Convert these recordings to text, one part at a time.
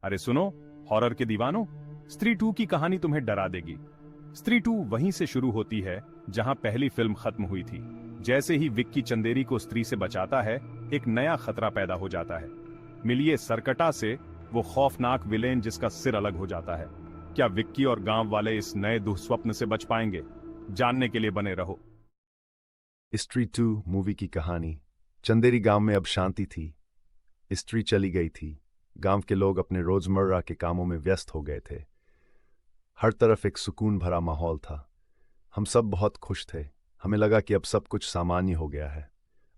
अरे सुनो, हॉरर के दीवानों, स्त्री 2 की कहानी तुम्हें डरा देगी। स्त्री 2 वहीं से शुरू होती है जहां पहली फिल्म खत्म हुई थी। जैसे ही विक्की चंदेरी को स्त्री से बचाता है, एक नया खतरा पैदा हो जाता है। मिलिए सरकटा से, वो खौफनाक विलेन जिसका सिर अलग हो जाता है। क्या विक्की और गांव वाले इस नए दुःस्वप्न से बच पाएंगे? जानने के लिए बने रहो। स्त्री 2 मूवी की कहानी। चंदेरी गांव में अब शांति थी। स्त्री चली गई थी। गांव के लोग अपने रोजमर्रा के कामों में व्यस्त हो गए थे। हर तरफ एक सुकून भरा माहौल था। हम सब बहुत खुश थे। हमें लगा कि अब सब कुछ सामान्य हो गया है।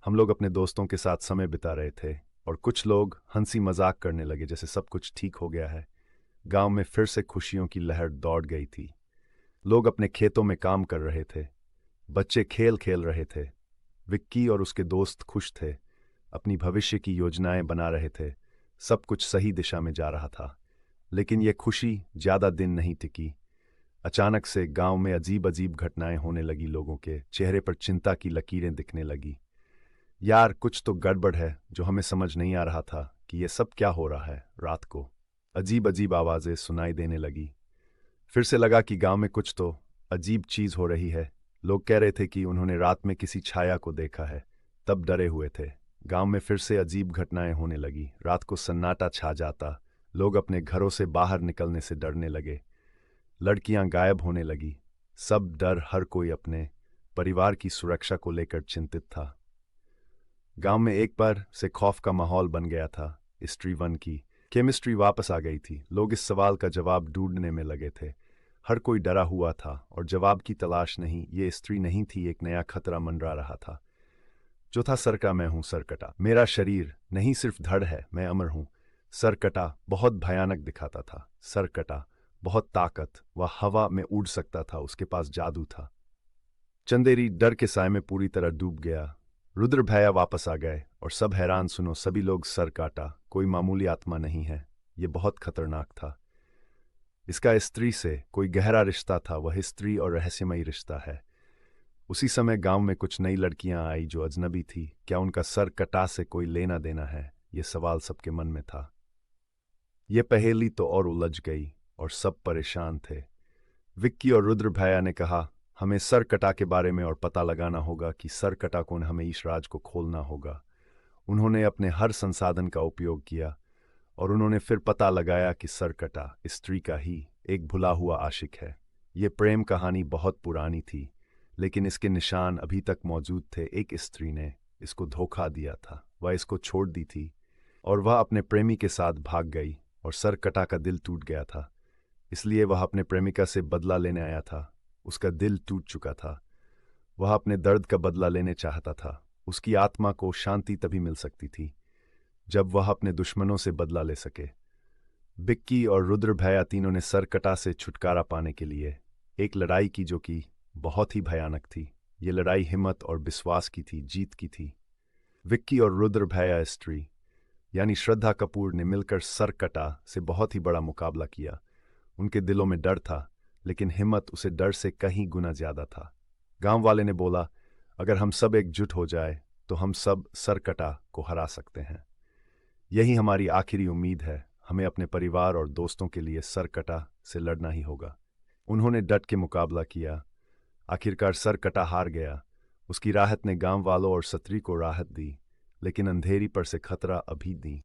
हम लोग अपने दोस्तों के साथ समय बिता रहे थे और कुछ लोग हंसी मजाक करने लगे जैसे सब कुछ ठीक हो गया है। गांव में फिर से खुशियों की लहर दौड़ गई थी। लोग अपने खेतों में काम कर रहे थे। बच्चे खेल खेल रहे थे। विक्की और उसके दोस्त खुश थे, अपनी भविष्य की योजनाएं बना रहे थे। सब कुछ सही दिशा में जा रहा था। लेकिन यह खुशी ज्यादा दिन नहीं टिकी। अचानक से गांव में अजीब अजीब घटनाएं होने लगी। लोगों के चेहरे पर चिंता की लकीरें दिखने लगी। यार, कुछ तो गड़बड़ है। जो हमें समझ नहीं आ रहा था कि यह सब क्या हो रहा है। रात को अजीब अजीब आवाजें सुनाई देने लगी। फिर से लगा कि गांव में कुछ तो अजीब चीज हो रही है। लोग कह रहे थे कि उन्होंने रात में किसी छाया को देखा है। तब डरे हुए थे। गांव में फिर से अजीब घटनाएं होने लगी। रात को सन्नाटा छा जाता। लोग अपने घरों से बाहर निकलने से डरने लगे। लड़कियां गायब होने लगी। सब डर, हर कोई अपने परिवार की सुरक्षा को लेकर चिंतित था। गांव में एक बार से खौफ का माहौल बन गया था। स्त्री 1 की केमिस्ट्री वापस आ गई थी। लोग इस सवाल का जवाब ढूंढने में लगे थे। हर कोई डरा हुआ था और जवाब की तलाश नहीं। ये स्त्री नहीं थी, एक नया खतरा मंडरा रहा था। जो था सर का, मैं हूं सरकटा। मेरा शरीर नहीं सिर्फ धड़ है, मैं अमर हूं। सरकटा बहुत भयानक दिखाता था। सरकटा बहुत ताकत, वह हवा में उड़ सकता था। उसके पास जादू था। चंदेरी डर के साए में पूरी तरह डूब गया। रुद्र भैया वापस आ गए और सब हैरान। सुनो सभी लोग, सरकाटा कोई मामूली आत्मा नहीं है। यह बहुत खतरनाक था। इसका स्त्री से कोई गहरा रिश्ता था। वह स्त्री और रहस्यमयी रिश्ता है। उसी समय गांव में कुछ नई लड़कियां आई जो अजनबी थी। क्या उनका सर कटा से कोई लेना देना है? यह सवाल सबके मन में था। यह पहेली तो और उलझ गई और सब परेशान थे। विक्की और रुद्र भैया ने कहा, हमें सर कटा के बारे में और पता लगाना होगा कि सर कटा कौन। हमें इस राज को खोलना होगा। उन्होंने अपने हर संसाधन का उपयोग किया और उन्होंने फिर पता लगाया कि सरकटा स्त्री का ही एक भुला हुआ आशिक है। ये प्रेम कहानी बहुत पुरानी थी, लेकिन इसके निशान अभी तक मौजूद थे। एक स्त्री ने इसको धोखा दिया था। वह इसको छोड़ दी थी और वह अपने प्रेमी के साथ भाग गई और सरकटा का दिल टूट गया था। इसलिए वह अपने प्रेमिका से बदला लेने आया था। उसका दिल टूट चुका था। वह अपने दर्द का बदला लेने चाहता था। उसकी आत्मा को शांति तभी मिल सकती थी जब वह अपने दुश्मनों से बदला ले सके। बिक्की और रुद्र भैया तीनों ने सरकटा से छुटकारा पाने के लिए एक लड़ाई की जो कि बहुत ही भयानक थी। ये लड़ाई हिम्मत और विश्वास की थी, जीत की थी। विक्की और रुद्र भैया स्त्री यानी श्रद्धा कपूर ने मिलकर सरकटा से बहुत ही बड़ा मुकाबला किया। उनके दिलों में डर था, लेकिन हिम्मत उसे डर से कहीं गुना ज्यादा था। गांव वाले ने बोला, अगर हम सब एकजुट हो जाए तो हम सब सरकटा को हरा सकते हैं। यही हमारी आखिरी उम्मीद है। हमें अपने परिवार और दोस्तों के लिए सरकटा से लड़ना ही होगा। उन्होंने डट के मुकाबला किया। आखिरकार सरकटा हार गया। उसकी राहत ने गांव वालों और सत्री को राहत दी, लेकिन अंधेरी पर से खतरा अभी दी।